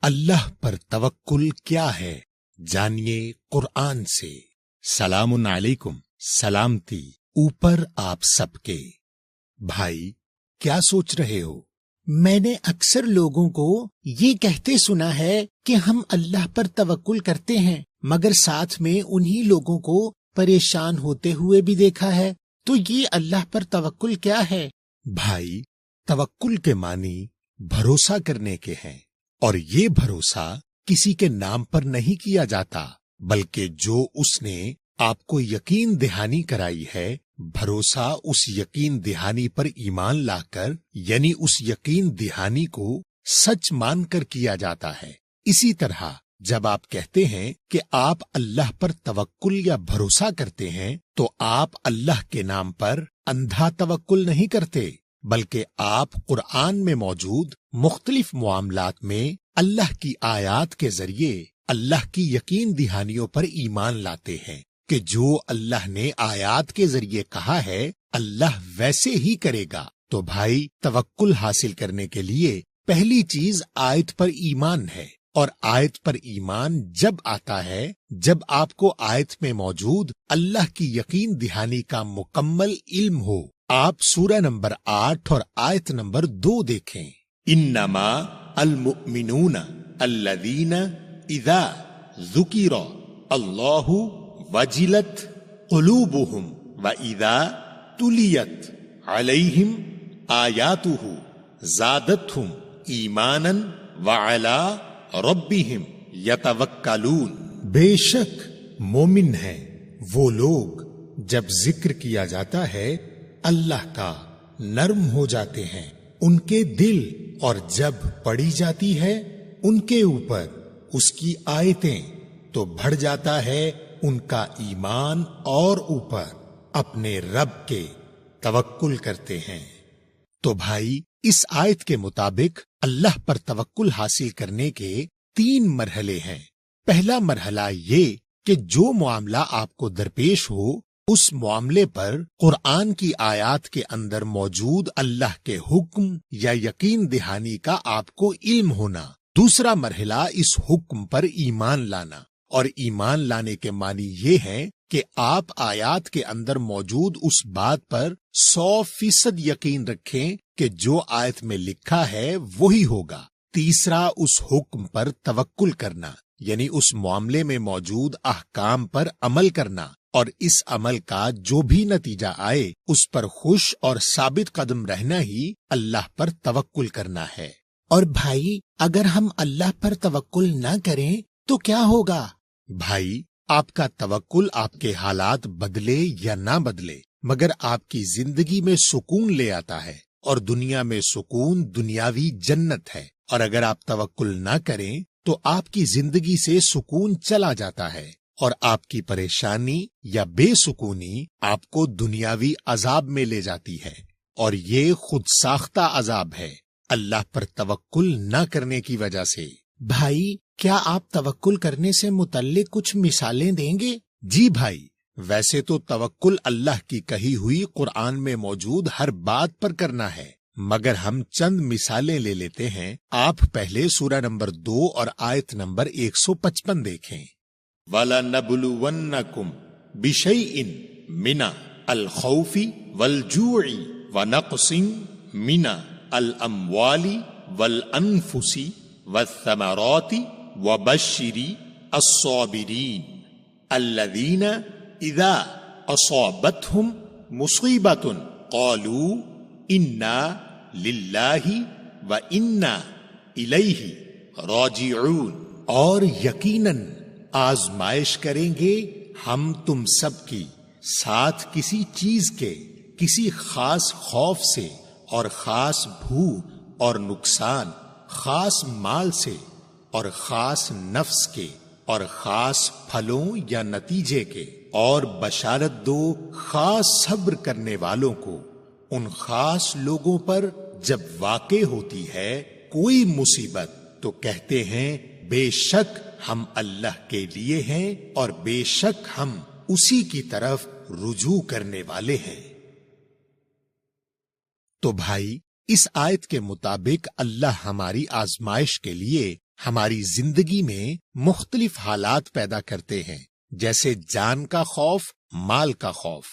اللہ پر توکل کیا ہے، جانیے قرآن سے۔ سلام علیکم، سلامتی اوپر آپ سب کے۔ بھائی، کیا سوچ رہے ہو؟ میں نے اکثر لوگوں کو یہ کہتے سنا ہے کہ ہم اللہ پر توکل کرتے ہیں، مگر ساتھ میں انہی لوگوں کو پریشان ہوتے ہوئے بھی دیکھا ہے۔ تو یہ اللہ پر توکل کیا ہے؟ بھائی، توکل کے معنی بھروسہ کرنے کے ہیں، اور یہ بھروسہ کسی کے نام پر نہیں کیا جاتا، بلکہ جو اس نے آپ کو یقین دہانی کرائی ہے، بھروسہ اس یقین دہانی پر ایمان لا کر، یعنی اس یقین دہانی کو سچ مان کر کیا جاتا ہے۔ اسی طرح جب آپ کہتے ہیں کہ آپ اللہ پر توکل یا بھروسہ کرتے ہیں، تو آپ اللہ کے نام پر اندھا توکل نہیں کرتے، بلکہ آپ قرآن میں موجود مختلف معاملات میں اللہ کی آیات کے ذریعے اللہ کی یقین دہانیوں پر ایمان لاتے ہیں کہ جو اللہ نے آیات کے ذریعے کہا ہے اللہ ویسے ہی کرے گا۔ تو بھائی، توکل حاصل کرنے کے لیے پہلی چیز آیت پر ایمان ہے، اور آیت پر ایمان جب آتا ہے جب آپ کو آیت میں موجود اللہ کی یقین دہانی کا مکمل علم ہو۔ آپ سورہ نمبر 8 اور آیت نمبر 2 دیکھیں۔ انما المؤمنون الذین اذا ذکر اللہ وجلت قلوبهم واذا تلیت علیہم آیاتہ زادتہم ایمانا وعلی ربہم یتوکلون۔ بے شک مومن ہیں وہ لوگ جب ذکر کیا جاتا ہے اللہ کا نرم ہو جاتے ہیں ان کے دل، اور جب پڑھی جاتی ہے ان کے اوپر اس کی آیتیں تو بڑھ جاتا ہے ان کا ایمان، اور اوپر اپنے رب کے توکل کرتے ہیں۔ تو بھائی، اس آیت کے مطابق اللہ پر توکل حاصل کرنے کے 3 مرحلے ہیں۔ پہلا مرحلہ یہ کہ جو معاملہ آپ کو درپیش ہو، اس معاملے پر قرآن کی آیات کے اندر موجود اللہ کے حکم یا یقین دہانی کا آپ کو علم ہونا۔ دوسرا مرحلہ اس حکم پر ایمان لانا، اور ایمان لانے کے معنی یہ ہے کہ آپ آیات کے اندر موجود اس بات پر 100% یقین رکھیں کہ جو آیت میں لکھا ہے وہی ہوگا۔ تیسرا اس حکم پر توکل کرنا، یعنی اس معاملے میں موجود احکام پر عمل کرنا، اور اس عمل کا جو بھی نتیجہ آئے اس پر خوش اور ثابت قدم رہنا ہی اللہ پر توکل کرنا ہے۔ اور بھائی، اگر ہم اللہ پر توکل نہ کریں تو کیا ہوگا؟ بھائی، آپ کا توکل آپ کے حالات بدلے یا نہ بدلے، مگر آپ کی زندگی میں سکون لے آتا ہے، اور دنیا میں سکون دنیاوی جنت ہے۔ اور اگر آپ توکل نہ کریں تو آپ کی زندگی سے سکون چلا جاتا ہے، اور آپ کی پریشانی یا بے سکونی آپ کو دنیاوی عذاب میں لے جاتی ہے، اور یہ خود ساختہ عذاب ہے اللہ پر توکل نہ کرنے کی وجہ سے۔ بھائی، کیا آپ توکل کرنے سے متعلق کچھ مثالیں دیں گے؟ جی بھائی، ویسے تو توکل اللہ کی کہی ہوئی قرآن میں موجود ہر بات پر کرنا ہے، مگر ہم چند مثالیں لے لیتے ہیں۔ آپ پہلے سورہ نمبر 2 اور آیت نمبر 155 دیکھیں۔ وَلَنَبْلُوَنَّكُمْ بِشَيْءٍ مِّنَ الْخَوْفِ وَالْجُوعِ وَنَقْصٍ مِّنَ الْأَمْوَالِ وَالْأَنفُسِ وَالثَّمَرَاتِ وَبَشِّرِ الصَّابِرِينَ الَّذِينَ إِذَا أَصَابَتْهُمْ مُصِيبَةٌ قَالُوا إِنَّا لِلَّهِ وَإِنَّا إِلَيْهِ رَاجِعُونَ۔ اور یقیناً آزمائش کریں گے ہم تم سب کی، ساتھ کسی چیز کے، کسی خاص خوف سے، اور خاص بھوک اور نقصان، خاص مال سے، اور خاص نفس کے، اور خاص پھلوں یا نتیجے کے، اور بشارت دو خاص صبر کرنے والوں کو ان خاص لوگوں پر جب واقع ہوتی ہے کوئی مصیبت تو کہتے ہیں بے شک ہم اللہ کے لیے ہیں اور بے شک ہم اسی کی طرف رجوع کرنے والے ہیں۔ تو بھائی، اس آیت کے مطابق اللہ ہماری آزمائش کے لیے ہماری زندگی میں مختلف حالات پیدا کرتے ہیں، جیسے جان کا خوف، مال کا خوف،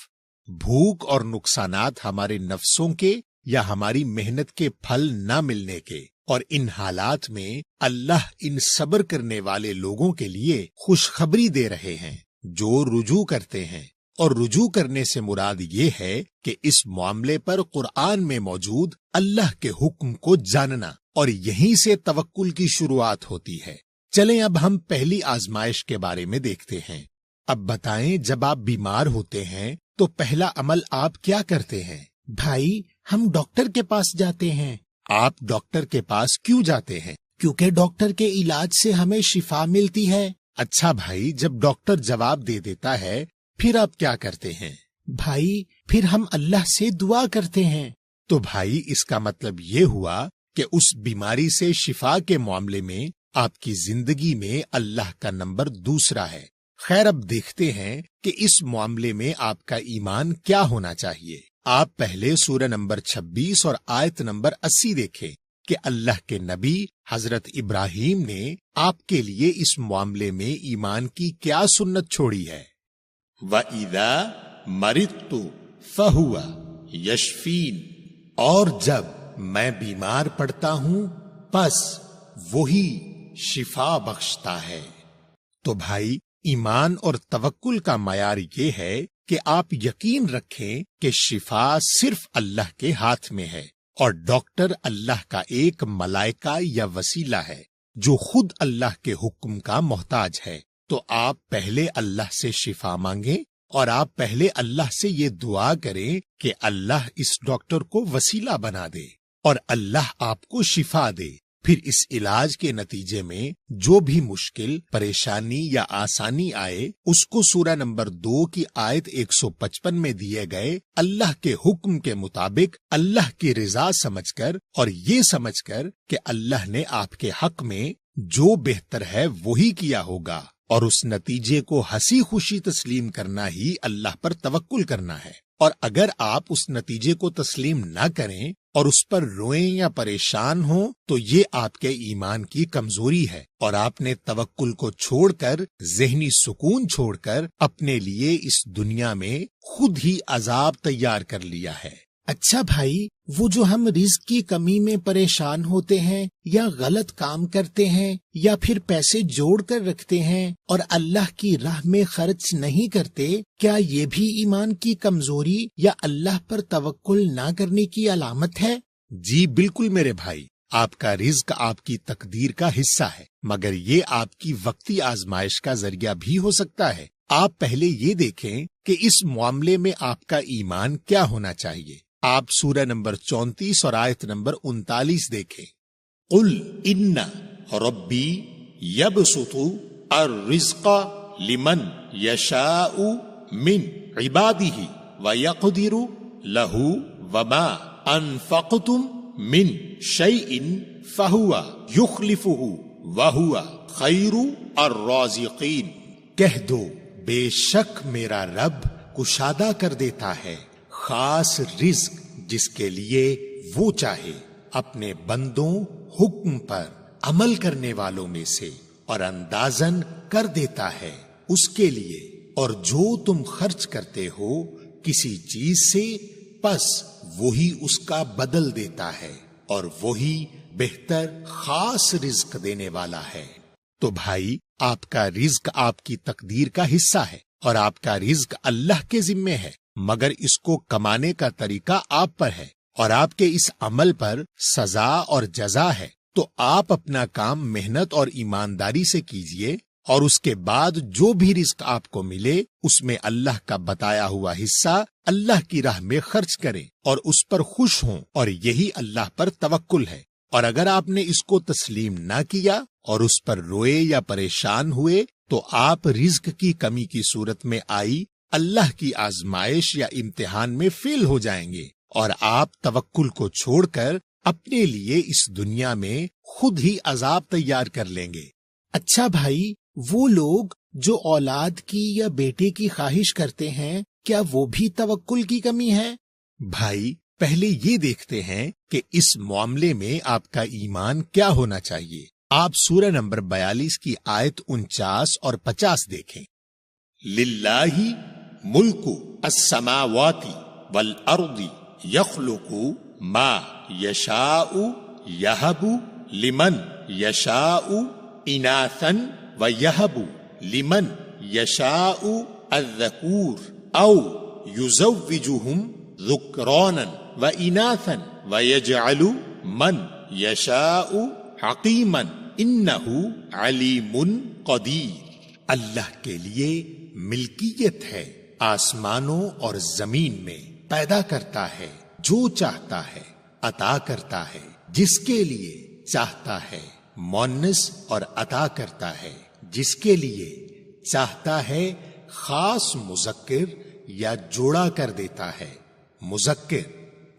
بھوک اور نقصانات ہمارے نفسوں کے یا ہماری محنت کے پھل نہ ملنے کے، اور ان حالات میں اللہ ان صبر کرنے والے لوگوں کے لیے خوشخبری دے رہے ہیں جو رجوع کرتے ہیں۔ اور رجوع کرنے سے مراد یہ ہے کہ اس معاملے پر قرآن میں موجود اللہ کے حکم کو جاننا، اور یہیں سے توکل کی شروعات ہوتی ہے۔ چلیں اب ہم پہلی آزمائش کے بارے میں دیکھتے ہیں۔ اب بتائیں، جب آپ بیمار ہوتے ہیں تو پہلا عمل آپ کیا کرتے ہیں؟ بھائی، ہم ڈاکٹر کے پاس جاتے ہیں۔ آپ ڈاکٹر کے پاس کیوں جاتے ہیں؟ کیونکہ ڈاکٹر کے علاج سے ہمیں شفا ملتی ہے۔ اچھا بھائی، جب ڈاکٹر جواب دے دیتا ہے پھر آپ کیا کرتے ہیں؟ بھائی، پھر ہم اللہ سے دعا کرتے ہیں۔ تو بھائی، اس کا مطلب یہ ہوا کہ اس بیماری سے شفا کے معاملے میں آپ کی زندگی میں اللہ کا نمبر دوسرا ہے۔ خیر، اب دیکھتے ہیں کہ اس معاملے میں آپ کا ایمان کیا ہونا چاہیے۔ آپ پہلے سورہ نمبر 26 اور آیت نمبر 80 دیکھیں کہ اللہ کے نبی حضرت ابراہیم نے آپ کے لیے اس معاملے میں ایمان کی کیا سنت چھوڑی ہے۔ وَإِذَا مَرِضْتُ فَهُوَ يَشْفِينِ، اور جب میں بیمار پڑتا ہوں پس وہی شفا بخشتا ہے۔ تو بھائی، ایمان اور توکل کا معیار یہ ہے کہ آپ یقین رکھیں کہ شفا صرف اللہ کے ہاتھ میں ہے، اور ڈاکٹر اللہ کا ایک ملائکہ یا وسیلہ ہے جو خود اللہ کے حکم کا محتاج ہے۔ تو آپ پہلے اللہ سے شفا مانگیں، اور آپ پہلے اللہ سے یہ دعا کریں کہ اللہ اس ڈاکٹر کو وسیلہ بنا دے اور اللہ آپ کو شفا دے۔ پھر اس علاج کے نتیجے میں جو بھی مشکل، پریشانی یا آسانی آئے، اس کو سورہ نمبر 2 کی آیت 155 میں دیے گئے اللہ کے حکم کے مطابق اللہ کی رضا سمجھ کر، اور یہ سمجھ کر کہ اللہ نے آپ کے حق میں جو بہتر ہے وہی کیا ہوگا، اور اس نتیجے کو ہنسی خوشی تسلیم کرنا ہی اللہ پر توکل کرنا ہے۔ اور اگر آپ اس نتیجے کو تسلیم نہ کریں اور اس پر روئیں یا پریشان ہوں تو یہ آپ کے ایمان کی کمزوری ہے، اور آپ نے توکل کو چھوڑ کر، ذہنی سکون چھوڑ کر اپنے لیے اس دنیا میں خود ہی عذاب تیار کر لیا ہے۔ اچھا بھائی، وہ جو ہم رزق کی کمی میں پریشان ہوتے ہیں یا غلط کام کرتے ہیں یا پھر پیسے جوڑ کر رکھتے ہیں اور اللہ کی راہ میں خرچ نہیں کرتے، کیا یہ بھی ایمان کی کمزوری یا اللہ پر توکل نہ کرنے کی علامت ہے؟ جی بالکل میرے بھائی، آپ کا رزق آپ کی تقدیر کا حصہ ہے، مگر یہ آپ کی وقتی آزمائش کا ذریعہ بھی ہو سکتا ہے۔ آپ پہلے یہ دیکھیں کہ اس معاملے میں آپ کا ایمان کیا ہونا چاہیے۔ آپ سورہ نمبر 34 اور آیت نمبر 39 دیکھیں۔ قُلْ إِنَّ رَبِّي يَبْسُطُ الرِّزْقَ لِمَنْ يَشَاءُ مِنْ عِبَادِهِ وَيَقْدِرُ لَهُ وَمَا أَنفَقْتُمْ مِنْ شَيْءٍ فَهُوَ يُخْلِفُهُ وَهُوَ خَيْرُ الرَّازِقِينَ، کہہ دو بے شک میرا رب کشادہ کر دیتا ہے خاص رزق جس کے لیے وہ چاہے، اپنے بندوں حکم پر عمل کرنے والوں میں سے، اور اندازن کر دیتا ہے اس کے لیے، اور جو تم خرچ کرتے ہو کسی چیز سے پس وہی اس کا بدل دیتا ہے، اور وہی بہتر خاص رزق دینے والا ہے۔ تو بھائی، آپ کا رزق آپ کی تقدیر کا حصہ ہے، اور آپ کا رزق اللہ کے ذمے ہے، مگر اس کو کمانے کا طریقہ آپ پر ہے، اور آپ کے اس عمل پر سزا اور جزا ہے۔ تو آپ اپنا کام محنت اور ایمانداری سے کیجئے، اور اس کے بعد جو بھی رزق آپ کو ملے اس میں اللہ کا بتایا ہوا حصہ اللہ کی راہ میں خرچ کریں اور اس پر خوش ہوں، اور یہی اللہ پر توکل ہے۔ اور اگر آپ نے اس کو تسلیم نہ کیا اور اس پر روئے یا پریشان ہوئے تو آپ رزق کی کمی کی صورت میں آئی اللہ کی آزمائش یا امتحان میں فیل ہو جائیں گے، اور آپ توکل کو چھوڑ کر اپنے لیے اس دنیا میں خود ہی عذاب تیار کر لیں گے۔ اچھا بھائی، وہ لوگ جو اولاد کی یا بیٹے کی خواہش کرتے ہیں، کیا وہ بھی توکل کی کمی ہے؟ بھائی، پہلے یہ دیکھتے ہیں کہ اس معاملے میں آپ کا ایمان کیا ہونا چاہیے۔ آپ سورہ نمبر 42 کی آیت 49 اور 50 دیکھیں. للہ ملک السماوات والارض یخلق ما یشاء یہب لمن یشاء اناثا ویہب لمن یشاء الذکور او یزوجہم ذکرانا واناثا ویجعل من یشاء حکیما انہ علیم قدیر. اللہ کے لیے ملکیت ہے آسمانوں اور زمین میں، پیدا کرتا ہے جو چاہتا ہے، عطا کرتا ہے جس کے لیے چاہتا ہے، مؤنث اور عطا کرتا ہے جس کے لیے چاہتا ہے، خاص مذکر یا جوڑا کر دیتا ہے، مذکر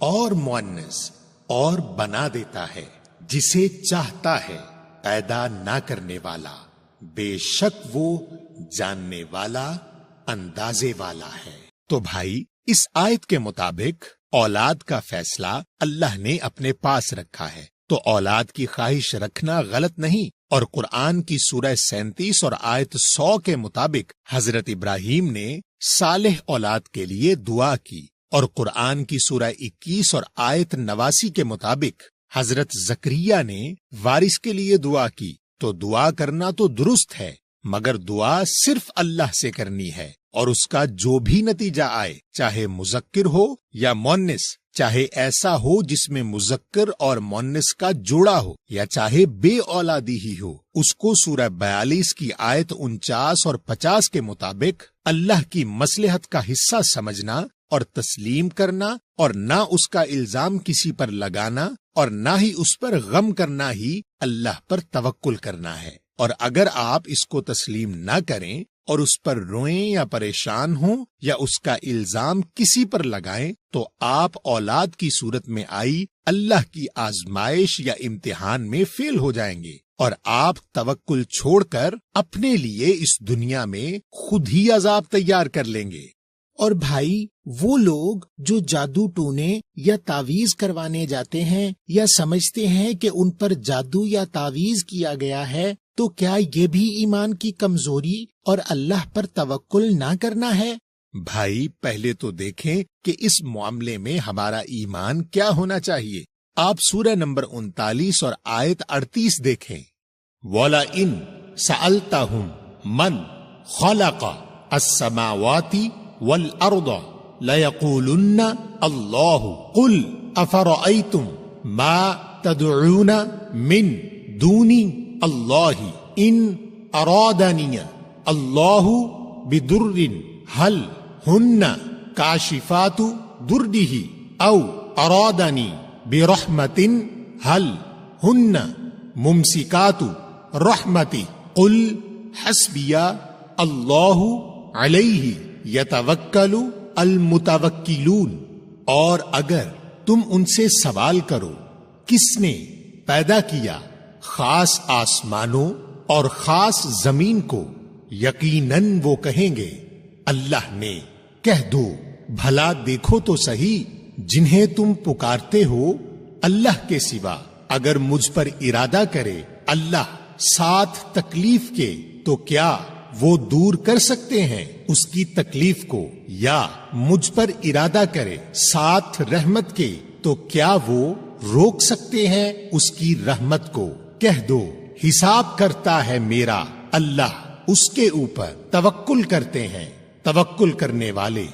اور مؤنث اور بنا دیتا ہے جسے چاہتا ہے، پیدا نہ کرنے والا، بے شک وہ جاننے والا، اندازے والا ہے. تو بھائی اس آیت کے مطابق اولاد کا فیصلہ اللہ نے اپنے پاس رکھا ہے، تو اولاد کی خواہش رکھنا غلط نہیں. اور قرآن کی سورہ 37 اور آیت 100 کے مطابق حضرت ابراہیم نے صالح اولاد کے لیے دعا کی، اور قرآن کی سورہ 21 اور آیت 89 کے مطابق حضرت زکریا نے وارث کے لیے دعا کی. تو دعا کرنا تو درست ہے، مگر دعا صرف اللہ سے کرنی ہے، اور اس کا جو بھی نتیجہ آئے، چاہے مذکر ہو یا مؤنث، چاہے ایسا ہو جس میں مذکر اور مؤنث کا جوڑا ہو، یا چاہے بے اولادی ہی ہو، اس کو سورہ 42 کی آیت 49 اور 50 کے مطابق اللہ کی مصلحت کا حصہ سمجھنا اور تسلیم کرنا، اور نہ اس کا الزام کسی پر لگانا اور نہ ہی اس پر غم کرنا ہی اللہ پر توکل کرنا ہے. اور اگر آپ اس کو تسلیم نہ کریں اور اس پر روئیں یا پریشان ہوں یا اس کا الزام کسی پر لگائیں، تو آپ اولاد کی صورت میں آئی اللہ کی آزمائش یا امتحان میں فیل ہو جائیں گے، اور آپ توکل چھوڑ کر اپنے لیے اس دنیا میں خود ہی عذاب تیار کر لیں گے. اور بھائی وہ لوگ جو جادو ٹونے یا تعویذ کروانے جاتے ہیں یا سمجھتے ہیں کہ ان پر جادو یا تعویذ کیا گیا ہے، تو کیا یہ بھی ایمان کی کمزوری اور اللہ پر توکل نہ کرنا ہے؟ بھائی پہلے تو دیکھیں کہ اس معاملے میں ہمارا ایمان کیا ہونا چاہیے. آپ سورہ نمبر 39 اور آیت 38 دیکھیں. وَلَئِن سَأَلْتَهُمْ مَنْ خَلَقَ السَّمَاوَاتِ وَالْأَرْضَ لَيَقُولُنَّ اللَّهُ قُلْ أَفَرَأَيْتُمْ مَا تَدْعُونَ مِن دُونِ اللَّهِ إِنْ أَرَادَنِيَ اللَّهُ بِضُرٍّ هَلْ هُنَّ كَاشِفَاتُ ضُرِّهِ أَوْ أَرَادَنِي بِرَحْمَةٍ هَلْ هُنَّ مُمْسِكَاتُ رَحْمَتِهِ قُلْ حَسْبِيَ اللَّهُ عَلَيْهِ یتوکل المتوکلون. اور اگر تم ان سے سوال کرو کس نے پیدا کیا خاص آسمانوں اور خاص زمین کو، یقیناً وہ کہیں گے اللہ نے. کہہ دو بھلا دیکھو تو صحیح، جنہیں تم پکارتے ہو اللہ کے سوا، اگر مجھ پر ارادہ کرے اللہ ساتھ تکلیف کے، تو کیا وہ دور کر سکتے ہیں اس کی تکلیف کو؟ یا مجھ پر ارادہ کرے ساتھ رحمت کے، تو کیا وہ روک سکتے ہیں اس کی رحمت کو؟ کہہ دو حساب کرتا ہے میرا اللہ، اس کے اوپر توکل کرتے ہیں توکل کرنے والے.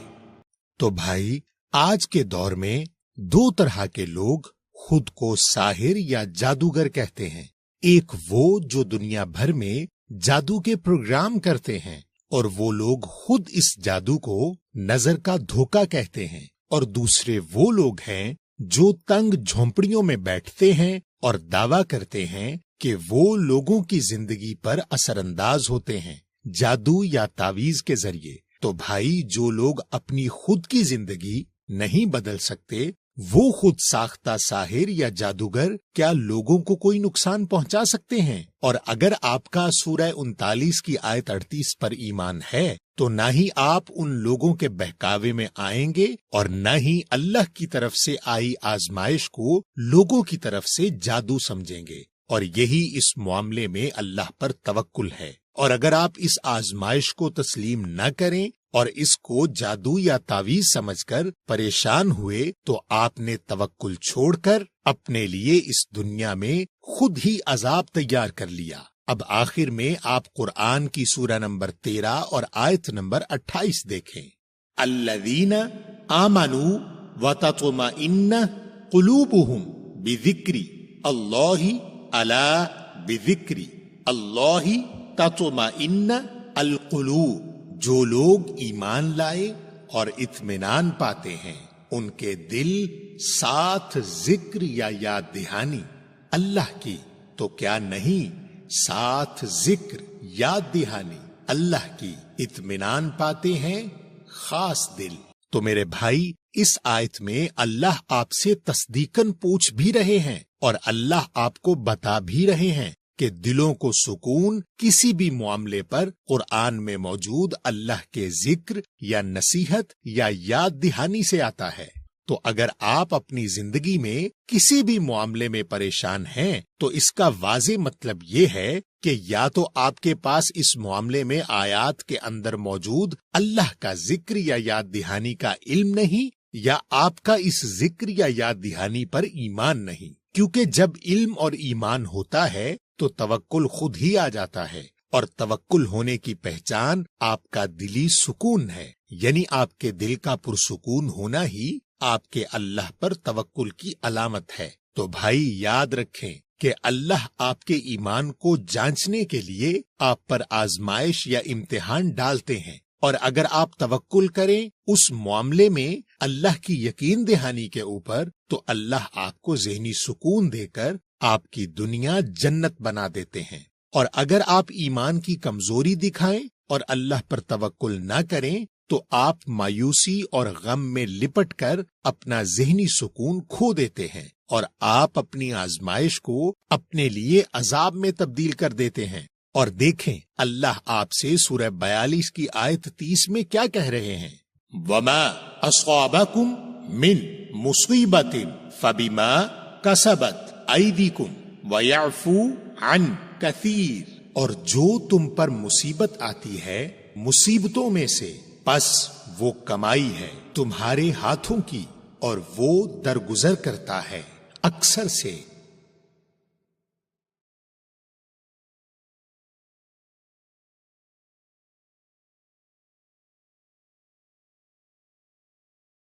تو بھائی آج کے دور میں دو طرح کے لوگ خود کو ساحر یا جادوگر کہتے ہیں. ایک وہ جو دنیا بھر میں جادو کے پروگرام کرتے ہیں، اور وہ لوگ خود اس جادو کو نظر کا دھوکہ کہتے ہیں. اور دوسرے وہ لوگ ہیں جو تنگ جھونپڑیوں میں بیٹھتے ہیں اور دعویٰ کرتے ہیں کہ وہ لوگوں کی زندگی پر اثر انداز ہوتے ہیں جادو یا تعویذ کے ذریعے. تو بھائی جو لوگ اپنی خود کی زندگی نہیں بدل سکتے، وہ خود ساختہ ساحر یا جادوگر کیا لوگوں کو کوئی نقصان پہنچا سکتے ہیں؟ اور اگر آپ کا سورہ 39 کی آیت 38 پر ایمان ہے، تو نہ ہی آپ ان لوگوں کے بہکاوے میں آئیں گے اور نہ ہی اللہ کی طرف سے آئی آزمائش کو لوگوں کی طرف سے جادو سمجھیں گے. اور یہی اس معاملے میں اللہ پر توکل ہے۔ اور اگر آپ اس آزمائش کو تسلیم نہ کریں اور اس کو جادو یا تعویذ سمجھ کر پریشان ہوئے تو آپ نے توکل چھوڑ کر اپنے لیے اس دنیا میں خود ہی عذاب تیار کر لیا۔ اب آخر میں آپ قرآن کی سورہ نمبر 13 اور آیت نمبر 28 دیکھیں۔ الذین آمنوا وتطمئن قلوبهم بذکر اللہ الا بذکر اللہ تطمئن القلوب، جو لوگ ایمان لائے اور اطمینان پاتے ہیں ان کے دل ساتھ ذکر یا یاد دہانی اللہ کی، تو کیا نہیں ساتھ ذکر یاد دہانی اللہ کی اطمینان پاتے ہیں خاص دل۔ تو میرے بھائی، اس آیت میں اللہ آپ سے تصدیقاً پوچھ بھی رہے ہیں اور اللہ آپ کو بتا بھی رہے ہیں کہ دلوں کو سکون کسی بھی معاملے پر قرآن میں موجود اللہ کے ذکر یا نصیحت یا یاد دہانی سے آتا ہے۔ تو اگر آپ اپنی زندگی میں کسی بھی معاملے میں پریشان ہیں تو اس کا واضح مطلب یہ ہے کہ یا تو آپ کے پاس اس معاملے میں آیات کے اندر موجود اللہ کا ذکر یا یاد دہانی کا علم نہیں، یا آپ کا اس ذکر یا یاد دہانی پر ایمان نہیں، کیونکہ جب علم اور ایمان ہوتا ہے تو توکل خود ہی آ جاتا ہے، اور توکل ہونے کی پہچان آپ کا دلی سکون ہے، یعنی آپ کے دل کا پرسکون ہونا ہی آپ کے اللہ پر توکل کی علامت ہے۔ تو بھائی یاد رکھیں کہ اللہ آپ کے ایمان کو جانچنے کے لیے آپ پر آزمائش یا امتحان ڈالتے ہیں، اور اگر آپ توکل کریں اس معاملے میں اللہ کی یقین دہانی کے اوپر تو اللہ آپ کو ذہنی سکون دے کر آپ کی دنیا جنت بنا دیتے ہیں۔ اور اگر آپ ایمان کی کمزوری دکھائیں اور اللہ پر توکل نہ کریں تو آپ مایوسی اور غم میں لپٹ کر اپنا ذہنی سکون کھو دیتے ہیں، اور آپ اپنی آزمائش کو اپنے لیے عذاب میں تبدیل کر دیتے ہیں۔ اور دیکھیں اللہ آپ سے سورہ 42 کی آیت 30 میں کیا کہہ رہے ہیں، وَمَا أَصَابَكُم مِّن مُّصِيبَةٍ فَبِمَا كَسَبَتْ أَيْدِيكُمْ وَيَعْفُو عَن كَثِيرٍ، اور جو تم پر مصیبت آتی ہے مصیبتوں میں سے، پس وہ کمائی ہے تمہارے ہاتھوں کی، اور وہ درگزر کرتا ہے اکثر سے۔